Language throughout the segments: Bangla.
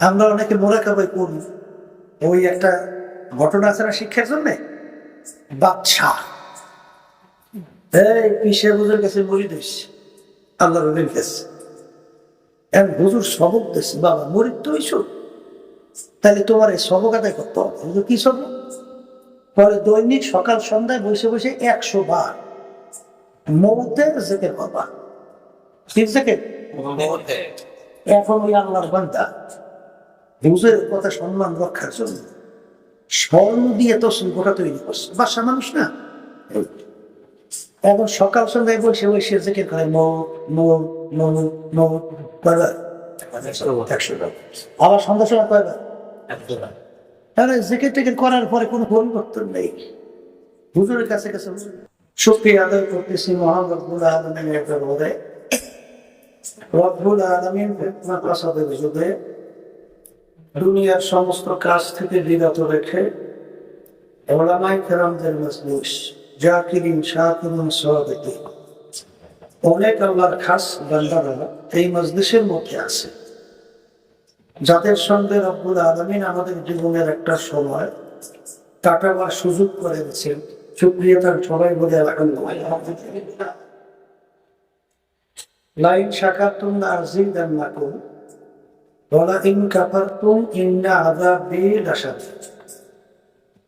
আমরা অনেকে মোরাকাবাই করি। ওই একটা ঘটনা আছে না শিক্ষার জন্য, বাদশাহ এই পিসে হুজুর কাছে মরি দিস, আল্লাহ রবির কাছে হুজুর সবক দিচ্ছে, বাবা মরিদ তো হইছো, তাহলে তোমার এই সবক আদায় করতে হবে। হুজুর কি সবক? পরে দৈনিক সকাল সন্ধ্যায় বসে বসে 100 বার মৌতের জিকির করবা। কি জিকির? এখন ওই আল্লাহর বান্দা হুজুরের কথা সম্মান রক্ষার জন্য স্বর্ণ দিয়ে তো গোটা তৈরি করছে, বাসা মানুষ না। এখন সকাল সন্ধ্যায় বসে বসে জিকির করে মৌ মৌ মৌ মৌ কয়বার? 100 বার। আবার সন্ধ্যা সময় কয়বার? 100 বার। তাহলে জিকির টিকির করার পরে কোনো পরিবর্তন নেই। হুজুরের কাছে কাছে শুকরিয়া আদায় করতেছি মহান রব্বুল আলামিনের দরবারে। রব্বুল আলামিন ফিতনা ফাসাদের যুগে দুনিয়ার সমস্ত কাজ থেকে বিরত রেখে উলামায়ে কেরামদের মজলিস, জাকিরিন শাকিরিন সাদিকিন, অনেক আল্লাহর খাস বান্দারা এই মজলিসের মধ্যে আছে, যাদের সঙ্গে রব্বুল আলামিন আমাদের জীবনের একটা সময় কাটাবার সুযোগ করে দিচ্ছেন। শুকরিয়া তার সবাই বলে আলহামদুলিল্লাহ। লাইন শাকারতুম লাযিদান্নাকুম ওয়া লাইন কাফারতুম ইন্না আযাবি লাশাদীদ।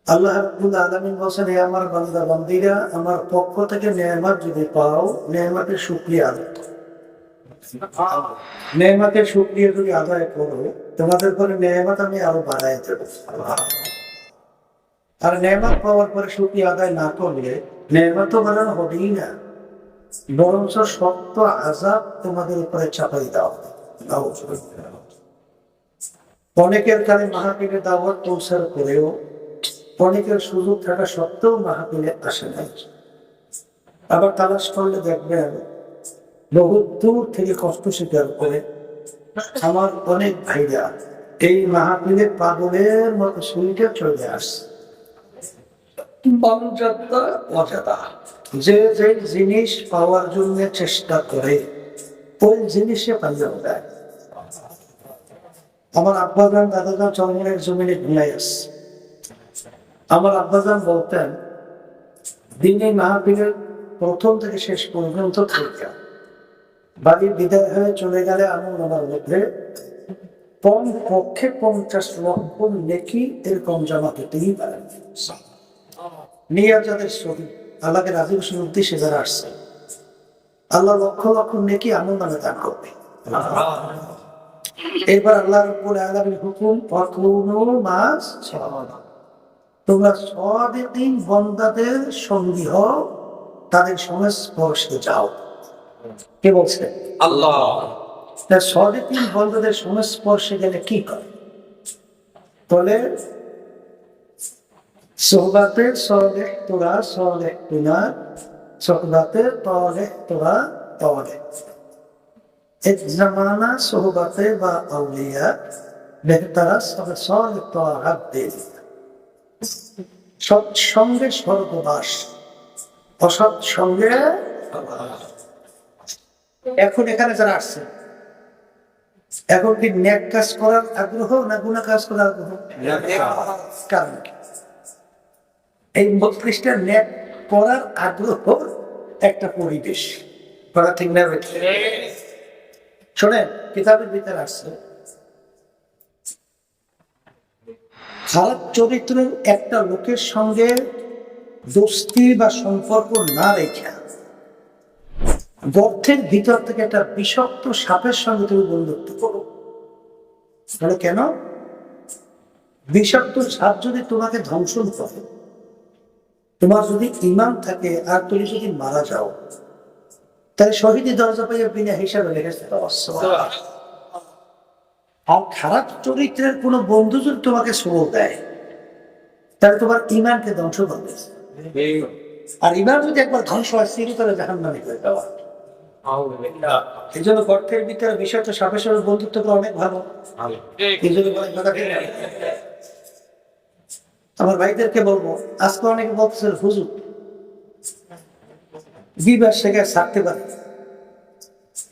আল্লাহ রাব্বুল আলামিন বলেন, হে আমার বান্দা বান্দীরা, আমার পক্ষ থেকে নেয়ামত যদি পাও, নেয়ামতের শুকরিয়া আদায় করো। নেয়ামতের শুকরিয়া যদি আদায় করো, তোমাদের পরে নেয়ামত আমি আরো বাড়াই দেব। আর নেয়ামত পাওয়ার পরে শুকরিয়া আদায় না করলে নেয়ামত তো বাড়ানো হবেই না, বরঞ্চ শক্ত আযাব তোমাদের উপরে চাপাই দেওয়া হবে। অনেকের কানে মাহফিলে দাওয়াত পৌঁছার পরেও অনেকের সুযোগ থাকা সত্ত্বেও মাহফিলে আসে নাই। আবার তালাশ করলে দেখবেন বহু দূর থেকে কষ্ট স্বীকার করে আমার অনেক ভাইরা এই মাহফিলে পাগলের মতো শুনতে চলে আসছে। অজাদা যে যে জিনিস পাওয়ার জন্য চেষ্টা করে ওই জিনিসে পাইয়াও দেয়। আমার আব্বাজান দাদাজান চরমনের জমিনে ঘুমাই আসছে। আমার আব্বাজান বলতেন, দিনে মাহফিলের প্রথম থেকে শেষ পর্যন্ত থেকে বাড়ির বিদায় হয়ে চলে গেলে আমার আমার মধ্যে কমপক্ষে 50 লক্ষ নেকি এরকম জমা হতেই পারে। নিয়ে যাদের শহীদ আল্লাহকে রাজি খুশির উদ্দেশ্যে যারা আসছে, আল্লাহ লক্ষ লক্ষ নেকি আমার নামে দান করবে। এবার আল্লাহ রাব্বুল আলামিন হুকুম, ফাকুনু মাস সালামা, তোমরা সাদিকিন বান্দাদের সঙ্গী হও, তাদের সংস্পর্শে যাও। কে বলছে? আল্লাহ। সাদিকিন বান্দাদের সংস্পর্শে গেলে কি করে? বলে সোহবাতে সালেহ তোরা সালেহ তুনা, সোহবাতে তালেহ তোরা তালেহ। এক জামানা সোহবাতে বা আউলিয়া বেহতারা সবে সালেহ তাআত দিল। সৎসঙ্গে স্বর্গবাস, অসৎ সঙ্গে। এখন এখানে যারা আসছে, এখন কি নেক কাজ করার আগ্রহ না গুনাহ কাজ করার আগ্রহ? কারণ কি? এই মজলিসটা নেক করার আগ্রহ একটা পরিবেশ করা, ঠিক না? শোনেন, কিতাবের ভিতরে আসছে খারাপ চরিত্রের একটা লোকের সঙ্গে দোস্তি বা সম্পর্ক না রেখে গর্তের ভিতর থেকে একটা বিষাক্ত সাপের সঙ্গে তুমি বন্ধুত্ব করো। তাহলে কেন? বিষাক্ত সাপ যদি তোমাকে ধ্বংস করে, তোমার যদি ঈমান থাকে আর তুমি যদি মারা যাও, তাহলে শহীদি দরজা পাইয়া বিনা হিসাবে লেগেছে। আর খারাপ চরিত্রের কোন বন্ধু যদি তোমাকে সবল দেয়, তাহলে তোমার ঈমানকে ধ্বংস করবে। আর ঈমান যদি একবার ধ্বংস হয়, চিরতরে জাহান্নামে হয়ে যাওয়া। এই জন্য গর্তের ভিতরে বিষয়টা সাপের সঙ্গে বন্ধুত্ব করা অনেক ভালো। এই জন্য আমার ভাইদেরকে বলবো, আজকে অনেকে বলতেছে হুজুর বিবাহ শেখা ছাড়তে পারে,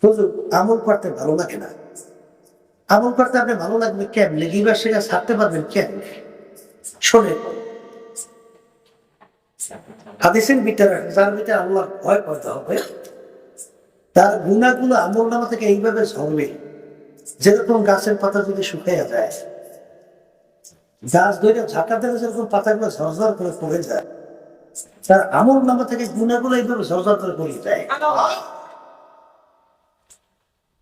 হুজুর আমল করতে ভালো লাগে না, আমল করতে আপনি ভালো লাগবে কেমনে, গিবত সেটা ছাড়তে পারবেন কেমনে? শোনেন, হাদিসের ভিতরে যার ভিতরে আল্লাহর ভয় করতে হবে, তার গুনাহগুলো আমল নামা থেকে এইভাবে ঝরবে যেরকম গাছের পাতা যদি শুকিয়ে যায়, গাছ ধরে ঝাঁকা দিলে যেরকম পাতাগুলো ঝরঝর করে পড়ে যায়, তার আমল নামা থেকে গুনাহগুলো এইভাবে ঝরঝর করে পড়ে যায়।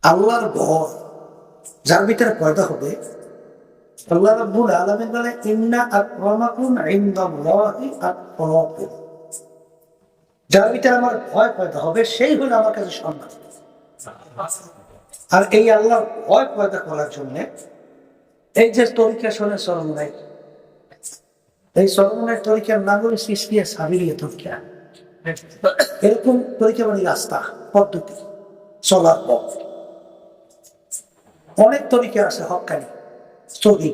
আল্লাহর ভয় যার ভিতরে পয়দা হবে, আল্লাহ রাব্বুল আলামিন বলে ইন্না আকরামাকুম ইনদাল্লাহি আতকাকুম, যার ভিতরে আমার ভয় পয়দা হবে সেই হলো আমার কাছে সম্মান। আর এই আল্লাহর ভয় পয়দা করার জন্য এই যে তরিকা শোনে সরমনাই, এই সরমনাই তরিকার নাম হলো সিসকিয়া সাবিরিয়া তরিকা। এরকম তরিকা মানে রাস্তা পদ্ধতি চলার পথ। অনেক তরিকা আছে হক্কানি সহি,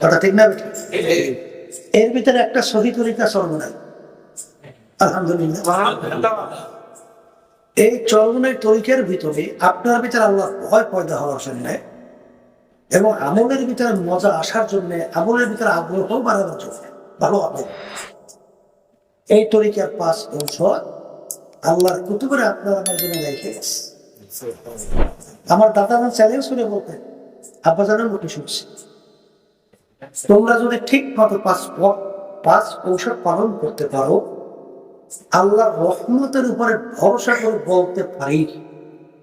কথা ঠিক না বেঠিক? এর ভিতরে একটা সহি তরিকা সরমনাই। আলহামদুলিল্লাহ, এই চরমনের তরিকার ভিতরে আপনার ভিতরে আল্লাহ ভয় পয়দা হওয়ার জন্য এবং আমলের ভিতরে মজা আসার জন্য, আমলের ভিতরে আগ্রহ বাড়ানোর জন্য, ভালো আমল, এই তরিকার 5 অংশ আল্লাহর কুতুবে আপনার আমার জন্য রেখে গেছে। আমার দাদা চ্যালেঞ্জ করে বলতেন, আব্বাজানের মুখে শুনছি, তোমরা যদি ঠিক মতো 5 ঔষধ পালন করতে পারো, আল্লাহ রহমতের উপরে ভরসা করে বলতে পারি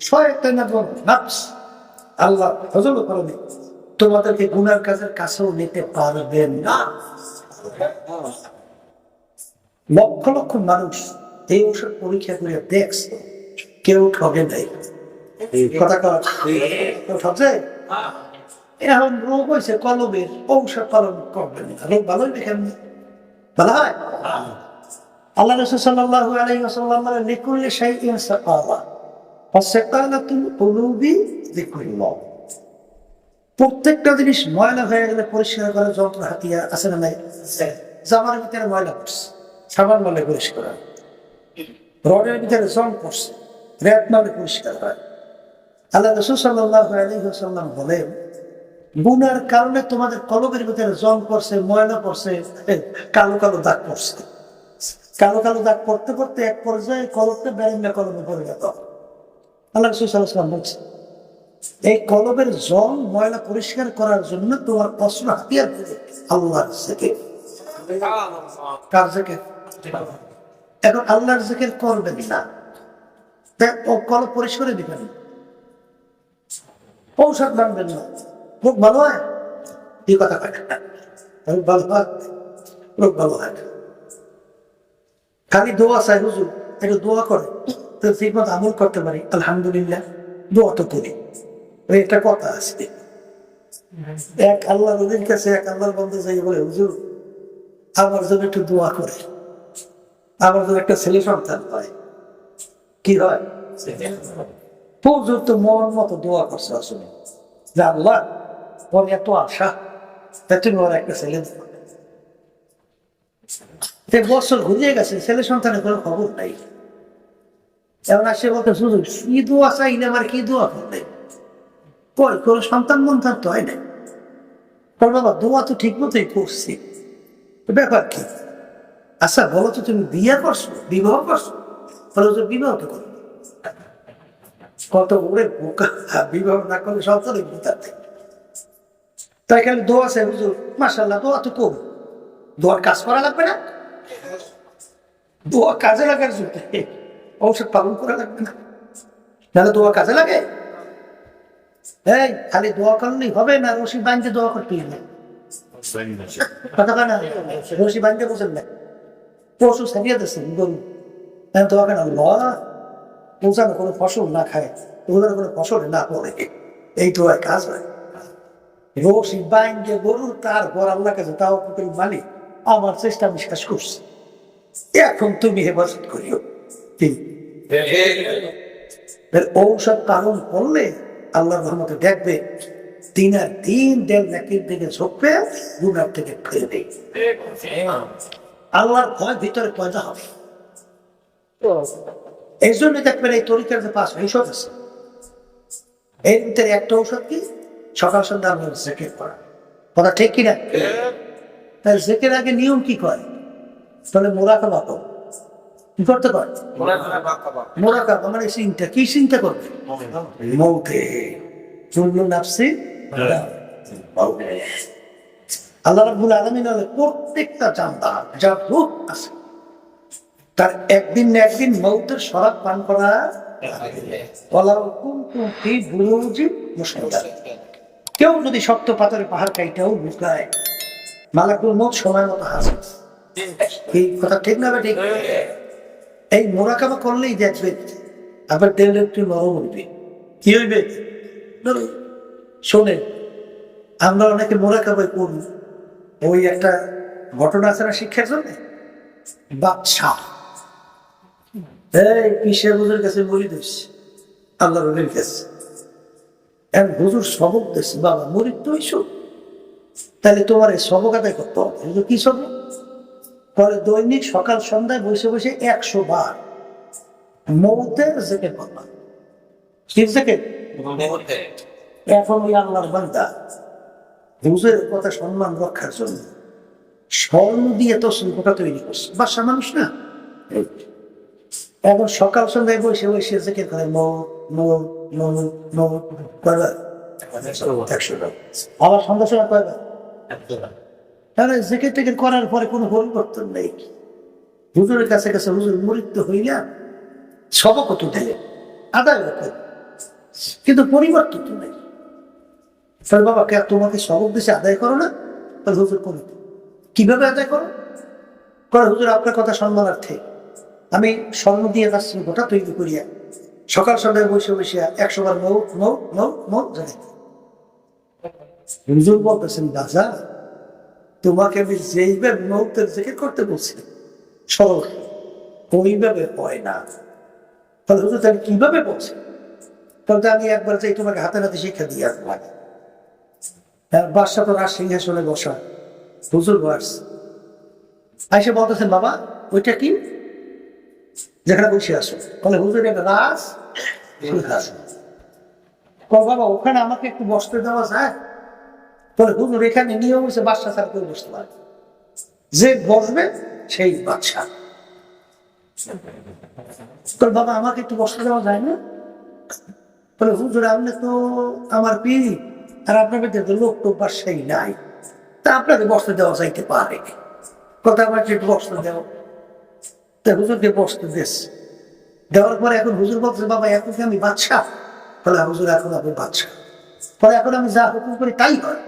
শয়তান এবং নফস আল্লাহ ফজল করবে, তোমাদেরকে গুনার কাজের কাছেও নিতে পারবে না। লক্ষ লক্ষ মানুষ এই ঔষধ পরীক্ষা করে দেখছে, কেউ ঠকে নাই। কথা ঠকছে? এখন রোগ হয়েছে কলমের, ঔষধ পালন করবেন না, রোগ ভালো হইবে কেমনি? ভালো হয়? আল্লাহ রাসূল সাল্লাল্লাহু আলাইহি ওয়াসাল্লাম বলেন লিকুল্লি শাইইন সাকাওয়া ফাসাকালাতুল কুলুবি যিকরুল্লাহ। প্রত্যেকটা জিনিস ময়লা হয়ে গেলে পরিষ্কার করার যন্ত্র হাতিয়ার আছে না নাই? জামার ভিতরে ময়লা পড়ছে, সাবান মালে পরিষ্কার হয়, রডের ভিতরে জং পড়ছে, রেত মালে পরিষ্কার হয়। আল্লাহ রাসূল সাল্লাল্লাহু আলাইহি ওয়াসাল্লাম বলেন গুনার কারণে তোমাদের কলবের ভিতরে জং পড়ছে, ময়লা পড়ছে, কালো কালো দাগ পড়ছে। কালো কালো দাগ পড়তে পড়তে এক পর্যায়ে কলবটা বেরেঙ্গা কলমে পড়ে গেল। আল্লাহ রাসূল সাল্লাল্লাহু আলাইহি ওয়াসাল্লাম বলছে এই কলবের জং ময়লা পরিষ্কার করার জন্য তোমার অস্ত্র হাতিয়ার দিবে আল্লাহর জিকির। কার জিকির? এখন আল্লাহর জিকির করবেন না, ও কলব পরিষ্কার দিবেন, ঔষধ মানবেন না, রোগ ভালো হয়? এই কথা কয় না, ভালো হয়, রোগ ভালো হয় না। খালি দোয়া চাই, হুজুর একটু দোয়া করে তো ঠিক মতো আমল করতে পারি, আলহামদুলিল্লাহ, দোয়া তো করি। একটা কথা আছে, এক আল্লাহ নবীর কাছে এক আল্লাহর বান্দা যাই বলে হুজুর আমার জন্য একটু দোয়া করে, আমার জন্য একটা ছেলে সন্তান হয়। কি হয়? হুজুর তো মন মতো দোয়া করছে আসলে, যে আল্লাহ ওর এত আশা, তুমি ওর একটা ছেলে দেবো। বছর ঘুরিয়ে গেছে, ছেলে সন্তানের কোনো খবর নাই। এমন আসে বলতে সুযোগ কি দোয়া চাইলে আমার কি দোয়া করবে, কই কোন সন্তান মন্তান তো হয় নাই। বাবা দোয়া তো ঠিক মতোই করছি, ব্যাপার কি? আচ্ছা বলো তো তুমি বিয়ে করছো, বিবাহ করছো? বলো যে বিবাহ তো করো, কত ওরে বোকা, বিবাহ না করলে সন্তান তার থেকে। তাই খালি দোয়া চাই হুজুর, মাশাআল্লাহ দোয়া তো করবো, দোয়ার কাজ করা লাগবে না? দোয়া কাজে লাগার জন্য ঔষধ পালন করা লাগবে না? তাহলে দোয়া কাজে লাগে? এই খালি দোয়া করলেই হবে না, রশি বাঁধতে দোয়া করতে হবে। কথা না, রশি বাঁধতে বোঝেন না, পশু ছাড়িয়ে দিচ্ছেন গরু, দোয়া কেন? পৌঁছানো কোনো ফসল না খায়, ওগুলোর কোনো ফসল না পড়ে, এই দোয়ায় কাজ হয়। রশি বাঁধতে গরু, তারপর আল্লাহ কাছে তাও মালিক আমার চেষ্টা আমি শেষ করছি, এখন তুমি হেফাজত করিও। ঔষধ পালন করলে আল্লাহর রহমতে দেখবে দিনের দিন দেড় নাকির দিকে ঝোঁকবে, গুনার থেকে ফিরবে। আল্লাহর ভয় ভিতরে পয়দা হবে। এই জন্য দেখবেন এই তরিকার যে 5 ঔষধ আছে, এর ভিতরে একটা ঔষধ কি সকাল সন্ধ্যা আল্লাহর জিকির করা। কথা ঠিক কিনা? তাই জিকির আগে নিয়ম কি করে? তাহলে মোরাকাবা করো। কি করতে পারে? মোরাকাবা মানে চিন্তা। কি চিন্তা করবে? মৌতে কুল্লু নাফসি আল্লাহ রাব্বুল আলামিন বলে প্রত্যেকটা জানদার যার রূহ আছে তার একদিন না একদিন মৌতের শরাব পান করা। কেউ যদি শক্ত পাথরে পাহাড় কাইটাও লুকায়, মালাকুল মৌত সময় মতো হাজির। এই কথা ঠিক না? ঠিক। এই মোরাকাবা করলেই দেখবে আবার দেহ একটু নরম হইবে। কি হইবে? শোনেন, আমরা অনেকে মোরাকাবা করি ওই একটা ঘটনা আছে না শিক্ষার জন্য। বাদশাহ এই পিসের হুজুরের কাছে বলি দিস, আল্লাহ রবির কাছে হুজুর সবক দিস, বাবা মরিদ তো হইস, তাহলে তোমার এই সবক আদায় করতে হবে। কি সবক? পরে দৈনিক সকাল সন্ধ্যায় বসে বসে 100 বার মৌতের জিকির করবা। কি জিকির? এখন ওই আল্লাহর বান্দা হুজুরের কথা সম্মান রক্ষার জন্য স্বর্ণ দিয়ে তো শিল্পটা তৈরি করছে। বাসা মানুষ না, এখন সকাল সন্ধ্যায় বসে বসে জিকির করে কয়বার? 100 বার। আবার সন্ধ্যা সময় কয়বার? তাহলে জিকির টিকির করার পরে কোনো পরিবর্তন নেই। হুজুরের কাছে কাছে হুজুর মৃত্যু হইলা সবক তো দিলে আদায় করে, কিন্তু পরিবর্তন তো নেই। তাহলে বাবা কে তোমাকে সবক দিছে আদায় করো না? তাহলে হুজুর করে কিভাবে আদায় করো? করে হুজুর আপনার কথা সম্মানার্থে আমি স্বর্ণ দিয়ে যাচ্ছি গোটা তৈরি করিয়া সকাল সন্ধ্যায় বসে বসিয়া 100 বার মৌ জানাই। হুজুর বলতেছেন রাজা, তোমাকে আমি যেইভাবে মৌতের জিকির করতে বলছি সরল ওইভাবে হয় না। তাহলে হুজুর তাহলে কিভাবে বলছে? তাহলে আমি একবার যাই তোমাকে হাতে হাতে শিক্ষা দিয়ে আসবো। বাদশা তো রাজ সিংহাসনে বসা, হুজুর বয়স আইসে বলতেছেন বাবা ওইটা কি যেখানে বসে আসো? বলে হুজুর একটা রাজ সিংহাসন। বাবা ওখানে আমাকে একটু বসতে দেওয়া যায়? বলে হুজুর এখানে নিয়ম হয়েছে বাদশা ছাড়া কেউ বসতে পারে, যে বসবে সেই বাদশা। বাবা আমাকে একটু বসতে দেওয়া যায় না? বলে হুজুর আপনি তো আমার পীর, আর আপনার ভিতরে লোক টোক বাসাই নাই, তা আপনাকে বসতে দেওয়া যাইতে পারে, কথা আমার একটু বসতে দেওয়া। তা হুজুরকে বসতে দেশ দেওয়ার পরে এখন হুজুর বলছে বাবা এখন কি আমি বাদশাহ? বলে হুজুর এখন আপনি বাদশাহ। বলে এখন আমি যা হুকুম করি তাই হয়?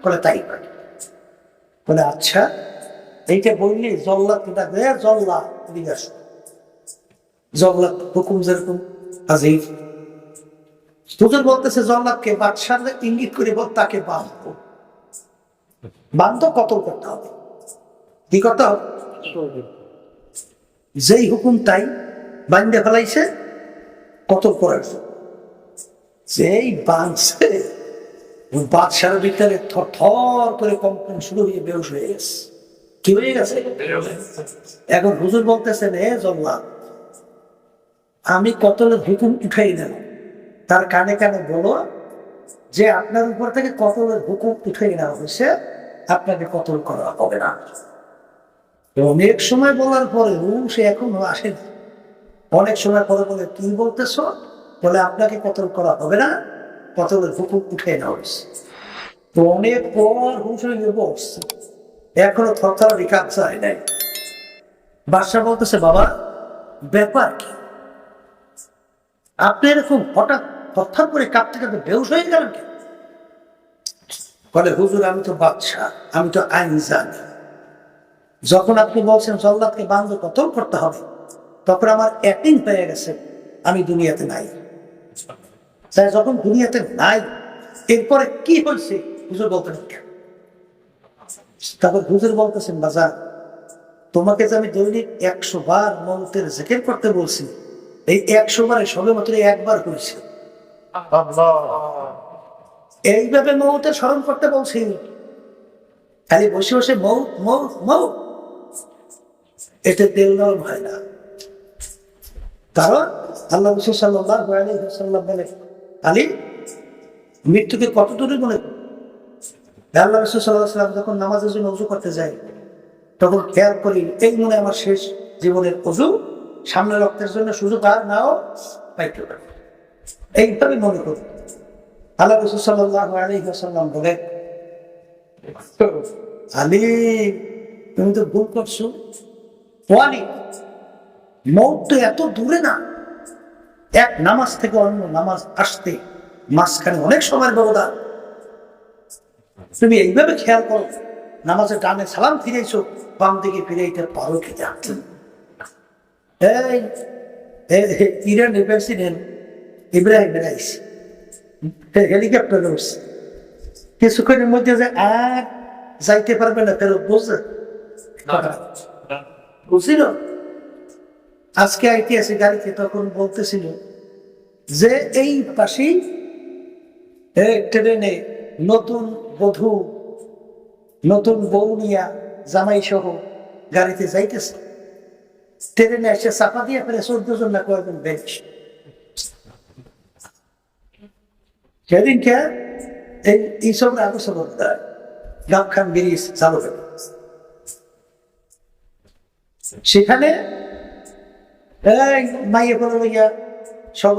বলে তাই হয়। বলে আচ্ছা এইটা বললি জল্লাদ ডাকবে, জল্লাদ এদিকে আসো। জল্লাদ হুকুম যেরকম হাজির। হুজুর বলতেছে জল্লাদকে বাদশাহ ইঙ্গিত করে বল তাকে বাঁধবো। বান্ধব কতল করতে হবে। কি করতে হবে? যেই হুকুম তাই বান্ধে ফেলাইছে কতল করার জন্য। যেই বাঁধছে বাদশার ভিতরে থর থর করে কম্পন শুরু হয়ে বেউস হয়ে গেছে। কি হয়ে গেছে? এখন হুজুর বলতেছেন হে জল্লাদ আমি কতলের হুকুম উঠাই দেব, তার কানে কানে বলো যে আপনার উপর থেকে কতলের হুকুম উঠে নেওয়া হয়েছে, আপনাকে কতল করা হবে না। অনেক সময় বলার পরে সে এখনো আসেনি। অনেক সময় পরে বলে কি বলতেছ? বলে আপনাকে কতল করা হবে না, কতলের হুকুম উঠে নেওয়া হয়েছে। তো অনেক পর হুঁশ হয়ে বসছে, এখনো থরথরানি কাঁপছে হয় নাই। বাদশাহ বলতেছে বাবা ব্যাপার কি? আপনি এরকম হঠাৎ থরথর করে কাঁপতে কাঁপতে বেহুশ হয়ে গেলেন কেন? বলে হুজুর আমি তো বাদশাহ, আমি তো আইন জানি। যখন আপনি বলছেন জল্লাদকে বান্ধব কতল করতে হবে তখন আমার অ্যাক্টিং হয়ে গেছে আমি দুনিয়াতে নাই। তাই যখন দুনিয়াতে নাই এরপরে কি হয়েছে হুজুর বলতেন কেন? তারপর হুজুর বলতেছেন বাজার তোমাকে যে আমি দৈনিক 100 বার মৌতের জিকির করতে বলছি, এই 100 বারে সবে মাত্র একবার হয়েছে। এইভাবে মৌতের স্মরণ করতে বলছি, খালি বসে বসে মৌত মৌত মৌত, এতে তেল নরম হয় না। কারণ আল্লাহ রাসূল সাল্লাল্লাহু আলাইহি ওয়াসাল্লাম বলে আলী মৃত্যুকে কত দূরে মনে করি। আল্লাহ রাসূল সাল্লাল্লাহু আলাইহি ওয়াসাল্লাম যখন নামাজের জন্য ওযু করতে যায় তখন খেয়াল করি এই মনে আমার শেষ জীবনের ওযু, সামনে রক্তের জন্য সুযোগ আর নাও পাইতে পারে, এইভাবে মনে করি। আল্লাহ রাসূল সাল্লাল্লাহু আলাইহি ওয়াসাল্লাম বলেন, আলী তুমি তো ভুল করছো, ওয়ালি মৌত তো এত দূরে না, এক নামাজ থেকে অন্য নামাজ আসতে মাঝখানে অনেক সময়ের ব্যবধান। তুমি এইভাবে খেয়াল করো, নামাজের ডানে সালাম ফিরেছো, বাম দিকে ফিরাইতে পারো কি? ইরানের প্রেসিডেন্ট ইব্রাহিম রাইসি হেলিকপ্টার উঠছে, কিছুক্ষণের মধ্যে যে আর যাইতে পারবে না ফেরত, বুঝছিল। আজকে ঐতিহাসিক গাড়িতে তখন বলতেছিল যে এই পাশেই ট্রেনে নতুন বধূ, নতুন বৌনিয়া জামাই সহ গাড়িতে যাইতেছে, ট্রেনে এসে চাপা দিয়ে ফেলে 14 জন না কয়েকজন বেঞ্চ। সেদিনকে এইসব আলোচনা করতে হয়, গাম খান ব্রিজ চালু হয়ে সেখানে মাইয়ে করে লইয়া সব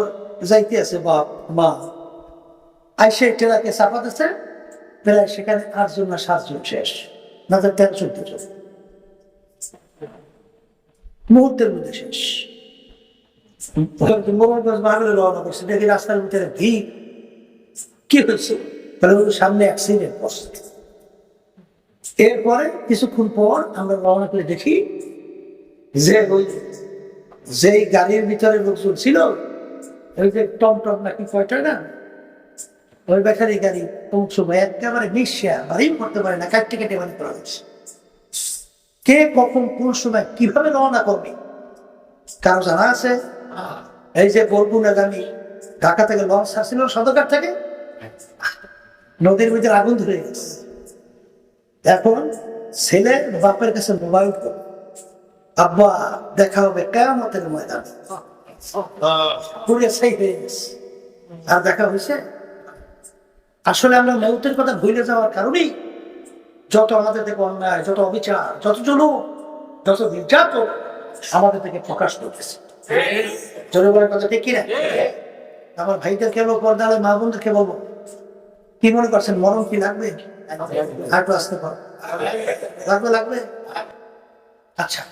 যাইতে আছে, বাপ মা আইসে ট্রেনাকে চাপা দিচ্ছে, প্রায় সেখানে 8 জন না 7 জন শেষ, না 13-14 জন মুহূর্তের মধ্যে শেষ। রওনা করছে, দেখি রাস্তার ভিতরে ভিড়, কি হয়েছে? সামনে অ্যাক্সিডেন্ট করছে। এরপরে কিছুক্ষণ পর আমরা রওনা করে দেখি যে ওই যেই গাড়ির ভিতরে লোকজন ছিল, ওই যে টমটম নাকি কয়টা না, ওই বেকারি গাড়ি কোন সময় একেবারে মিশিয়া বাড়ি করতে পারে না, কাটতে কেটে বাড়ি করা হয়েছে। কে কখন কোন সময় কিভাবে রওনা করবে কারো জানা আছে? এই যে বরগুনাগামী ঢাকা থেকে লঞ্চ আসছিল সদরঘাট থেকে, নদীর ভিতরে আগুন ধরে গেছে। এখন ছেলে বাপের কাছে মোবাইল করে, আব্বা দেখা হবে কিয়ামতের ময়দান, পুড়ে ছাই হয়ে গেছে। আর দেখা হয়েছে? আসলে আমরা মৌতের কথা ভুলে যাওয়ার কারণেই যত আমাদের থেকে অন্যায়, যত অবিচার, যত জুলুম, যত নির্যাতন আমাদের থেকে প্রকাশ করতেছে। জনগণের কথা ঠিক কিনা? আমার ভাইদেরকে বলবো, পর্দালে মা বোনদেরকে বলবো, কি মনে করছেন মরণ কি লাগবে? হাঁটু আসতে পারো লাগবে, লাগবে। আচ্ছা,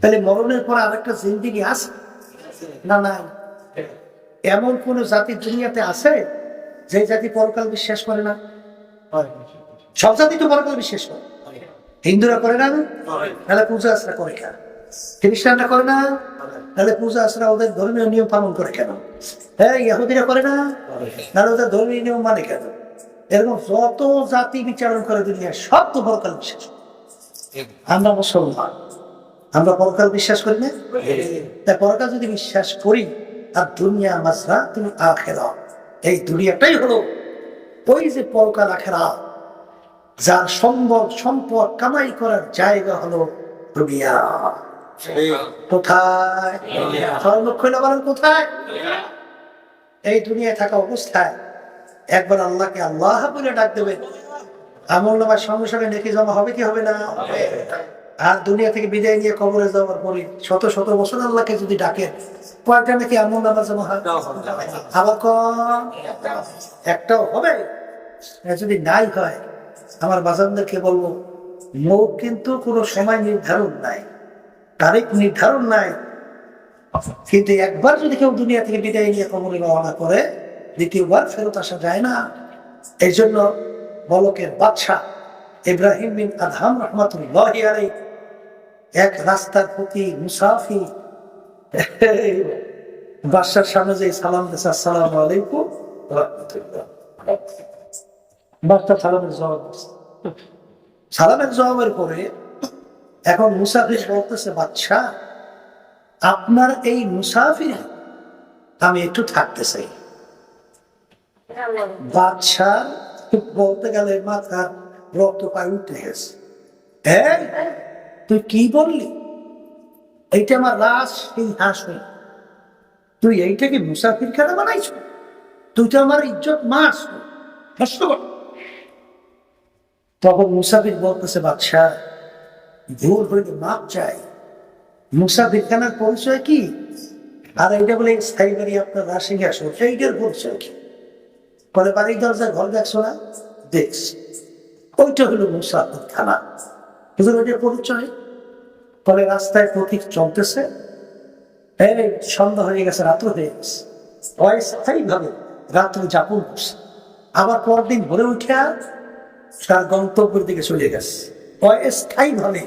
তাহলে মরণের পর আরেকটা জিন্দেগি আছে না? নাই। এমন কোন জাতি দুনিয়াতে আছে যে জাতি পরকাল বিশ্বাস করে না? সব জাতি তো পরকাল বিশ্বাস করে। হিন্দুরা করে না, তাহলে পূজা আশ্রা করে কেন? খ্রিস্টানরা করে না, তাহলে পূজা আশ্রা ওদের ধর্মীয় নিয়ম পালন করে কেন? হ্যাঁ, ইহুদিরা করে না, তাহলে ওদের ধর্মীয় নিয়ম মানে কেন? এরকম যত জাতি বিচারণ করে দুনিয়া সব তো পরকাল বিশ্বাস। আমরা মুসলমান, আমরা পরকাল বিশ্বাস করি না? তাই পরকাল যদি বিশ্বাস করি, আর দুনিয়া মাসরা তুমি আখেরা, এই দুনিয়াটাই হলো ওই যে পরকাল আখেরা, যার সম্ভব সম্পদ কামাই করার জায়গা হলো দুনিয়া। কোথায়? কোথায়? এই দুনিয়ায় থাকা অবস্থায় একবার আল্লাহকে আল্লাহ বলে ডাক দেবে, আমল নামার সঙ্গে সঙ্গে নেকি জমা হবে কি হবে না? আর দুনিয়া থেকে বিদায় নিয়ে কবরে যাওয়ার পরে শত শত বছর আল্লাহকে যদি ডাকেন, কয়েকটা নাকি আমল নামা জমা হয়? আবার কম একটাও হবে? যদি নাই হয়, আমার বাজানদেরকে বলবো, মৌত কিন্তু কোনো সময় নির্ধারণ নাই, তারিখ নির্ধারণ নাই, কিন্তু একবার যদি কেউ দুনিয়া থেকে বিদায় নিয়ে কবরে রওনা করে, দ্বিতীয়বার ফেরত আসা যায় না। এই জন্য বলকের বাদশাহ ইব্রাহিম বিন আদহাম রহমাতুল্লাহি আলাইহি এক রাস্তার প্রতি মুসাফির বাদশার সামনে যে সালাম দিয়েছে, আসসালামু আলাইকুম রাহমাতুল্লাহ, বাদশা সালামের জবাব দিচ্ছে। সালামের জবাবের পরে এখন মুসাফির বলতেছে, বাদশা আপনার এই মুসাফির আমি একটু থাকতে চাই। বাদশা বলতে গেলে মাথা রক্ত পায়ে উঠে গেছে। তুই কি বললি? এইটা আমার রাজ সিংহাসন, তুই এইটাকে মুসাফির খানা বানাইছ? তুই তো আমার ইজ্জত মারছ। নষ্ট কর। তখন মুসাফির বলতেছে, বাদশাহ ভুল হইলে মাপ চাই। মুসাফির খানার পরিচয় কি? আর এইটা বলে স্থায়ী বাড়ি আপনার রাশিকে আসো, এইটার পরিচয় কি? পরে বাড়ির দরজায় ঘর দেখছো না? দেখছি। ওইটা হলো মুসাফির খানা। কিন্তু ওইটার পরিচয়। পরে রাস্তায় পথিক চলতেছে, এই সন্ধ্যা হয়ে গেছে, রাত্র হয়ে গেছে, অস্থায়ী ভাবে রাত্রে যাপন করছে। আবার পরদিন ভোরে উঠে তার গন্তব্যের দিকে চলে গেছে। অস্থায়ী ভাবে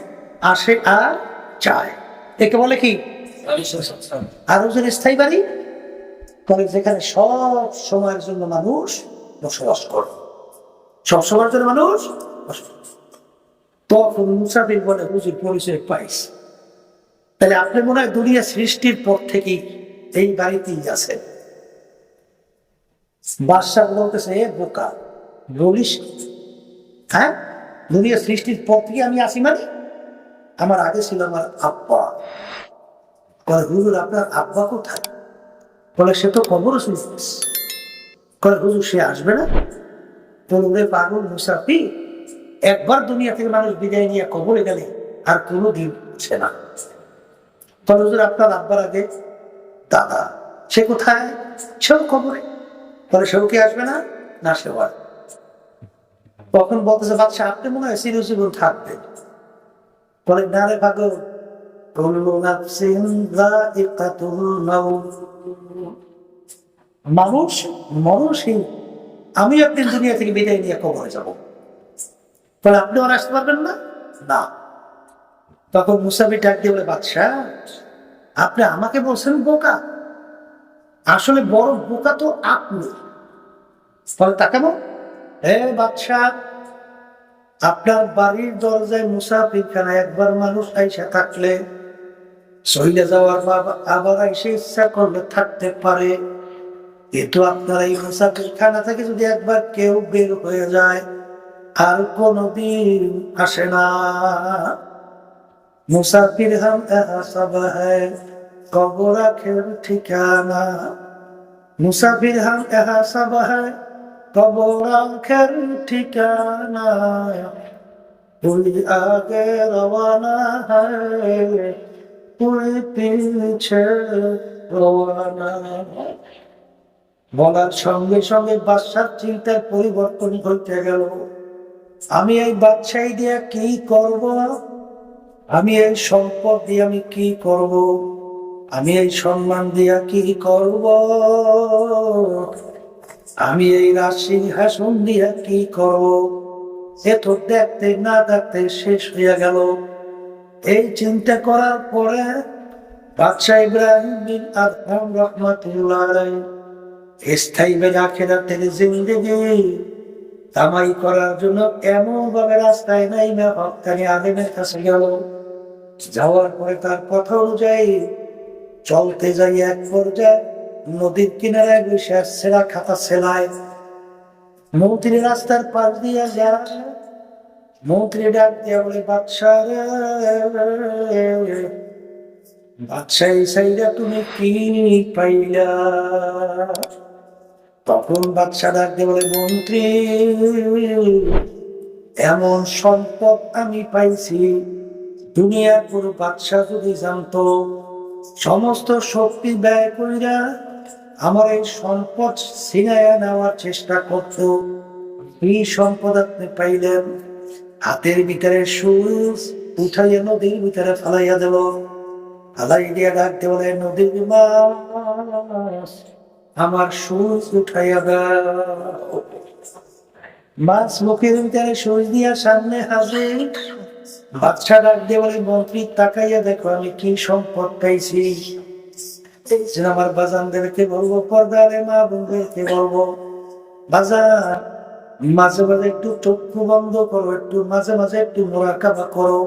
আসে আর চায়, একে বলে কি? আর ওজন স্থায়ী বাড়ি, ফলে যেখানে সব সময়ের জন্য মানুষ বসবাস করে, সব সময়ের জন্য মানুষ বসবাস। তখন মুসাফির বলে, হুজুর পরিচয় পাইছে। তাহলে আপনি মনে হয় দুনিয়া সৃষ্টির পর থেকেই এই বাড়িতেই আছে। বাদশাহ বলতেছে, এ বোকা, বলিস হ্যাঁ, দুনিয়া সৃষ্টির পর থেকে আমি আসি মানে? আমার আগে ছিল আমার আব্বা। বলে, হুজুর আপনার আব্বা কোথায়? বলে, সে তো কবর শুনছে। বলে, হুজুর সে আসবে না? বলবে, পাগল মুসাফির, একবার দুনিয়া থেকে মানুষ বিদায় নিয়ে কবরে গেলে আর কোনোদিন উঠছে না। বলে, হুজুর আপনার আব্বার আগে দাদা, সে কোথায়? সেও কবরে। বলে, সেও কি আসবে না? না, সেও আর। তখন বলতেছে, বাদশাহ আপনি মনে হয় চিরজীবন থাকবেন। বলে, না রে পাগল, মানুষ মরণশীল, আমি একদিন দুনিয়া থেকে বিদায় নিয়ে কবরে যাব। বলে, আপনি আর আসতে পারবেন না? না। তখন মুসাফির ডাক দিয়ে বলে, বাদশাহ আপনি আমাকে বলছেন বোকা, আসলে বড় বোকা তো আপনি। ফলে তাকাবো, হে বাদশাহ, আপনার বাড়ির দরজায় মুসাফির খানা একবার মানুষ আইসা থাকলে চলে যাওয়ার আবার এসে ইচ্ছা করলে থাকতে পারে, কিন্তু আপনার এই মুসাফির খানা থেকে যদি একবার কেউ বের হয়ে যায় আর কোনদিন আসে না। মুসাফির হাম এহা সব হ্যায়, কবর আখের ঠিকানা। মুসাফির হাম এহা সব হ্যায়, কবর আখের ঠিকানা। कोई आगे रवाना है, कोई पीछे रवाना। বলার সঙ্গে সঙ্গে বাদশার চিন্তার পরিবর্তন ঘটে গেল। আমি এই বাদশাহী দিয়ে কি করব? আমি এই সম্পদ দিয়ে আমি কি করব? আমি এই সম্মান দিয়া কি করব? আমি এই রাজসিংহাসন দিয়া কি করব? এ তো দেখতে না দেখতে শেষ হইয়া গেল। এই চিন্তা করার পরে বাদশাহ ইব্রাহিম বিন আদহাম রাহমাতুল্লাহ আলাইহি স্থায়ী আখিরাতের জিন্দেগি কামাই করার জন্য এমন ভাবে রাস্তায় নাইমা হক্কানি আলেমের কাছে গেল। যাওয়ার পরে তার কথা অনুযায়ী চলতে যাই এক পর্যায়ে নদীর কিনারায় বসে ছেঁড়া খাতা সেলায়। মন্ত্রী রাস্তার পাশ দিয়ে যায়। মন্ত্রী ডাক দিয়া বলে, বাদশাহ রে, বাদশাহ এই সাইডা তুমি কি পাইলা? তখন বাদশাহ ডাক দিয়ে বলে, মন্ত্রী এমন সম্পদ আমি পাইছি, দুনিয়ার কোনো বাদশাহ যদি জানতো, সমস্ত শক্তি ব্যয় কইরা আমার এই সম্পদ ছিনাইয়া নেওয়ার চেষ্টা করত। এই সম্পদ আপনি পাইলেন, হাতের ভিতরে সুচ উঠাইয়া নদীর ভিতরে ফালাইয়া দেব। ফালাই দিয়া ডাকতে বলে, নদীর মাছ আমার সুচ উঠাইয়া দাও। মাছ মুখের ভিতরে সুচ দিয়া সামনে হাজির। বাদশা ডাক দিয়ে বলে, মন্ত্রী তাকাইয়া দেখো আমি কি সম্পদ পাইছি। আমার বাজানদেরকে বলবো, পর্দারে মা বোনদেরকে বলবো, বাজার মাঝে মাঝে একটু চক্ষু বন্ধ করো, একটু মাঝে মাঝে একটু মোরাকাবা করো।